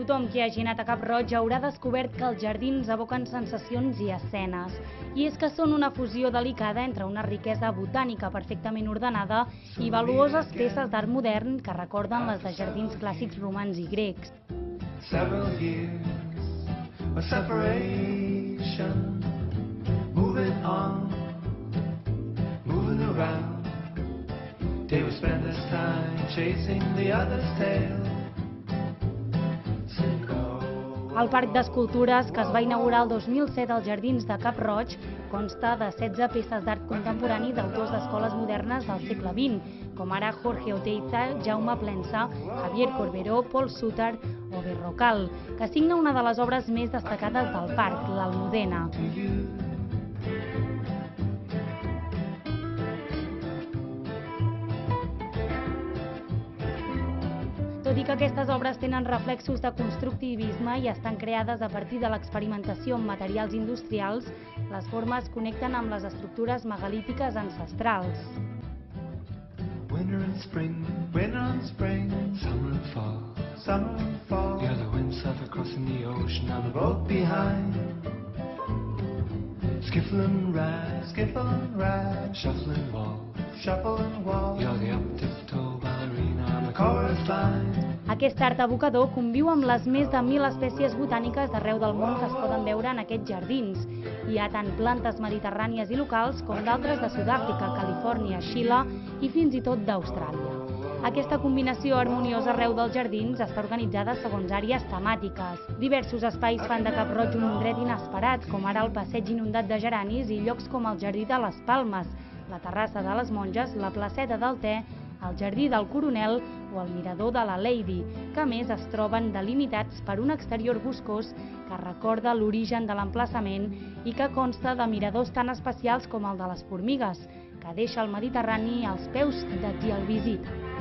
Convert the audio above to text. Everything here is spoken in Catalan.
Tothom qui hagi anat a Cap Roig haurà descobert que els jardins evoquen sensacions i escenes. I és que són una fusió delicada entre una riquesa botànica perfectament ordenada i valuoses peces d'art modern que recorden les de jardins clàssics romans i grecs. Several years of separation, moving on, moving around. They would spend this time chasing the other's tail. El Parc d'Escultures, que es va inaugurar el 2007 als Jardins de Cap Roig, consta de 16 peces d'art contemporani d'autors d'escoles modernes del segle XX, com ara Jorge Oteiza, Jaume Plensa, Javier Corberó, Paul Suter o Berrocal, que signa una de les obres més destacades del parc, l'Almudena. Tot i que aquestes obres tenen reflexos de constructivisme i estan creades a partir de l'experimentació amb materials industrials, les formes connecten amb les estructures megalítiques ancestrals. Winter and spring, summer and fall, the other wind south across in the ocean, now the boat behind. Skiffle and ride, shuffling wall, you're the up-tiptoe ballerina on the chorus line. Aquest art evocador conviu amb les més de 1.000 espècies botàniques d'arreu del món que es poden veure en aquests jardins. Hi ha tant plantes mediterrànies i locals com d'altres de Sud-àfrica, Califòrnia, Xile i fins i tot d'Austràlia. Aquesta combinació harmoniosa arreu dels jardins està organitzada segons àrees temàtiques. Diversos espais fan de Cap Roig un indret inesperat, com ara el passeig inundat de geranis i llocs com el Jardí de les Palmes, la Terrassa de les Monges, la Placeta del Te, el Jardí del Coronel o el Mirador de la Lady, que a més es troben delimitats per un exterior boscós que recorda l'origen de l'emplaçament i que consta de miradors tan especials com el de les Formigues, que deixa el Mediterrani als peus de qui el visita.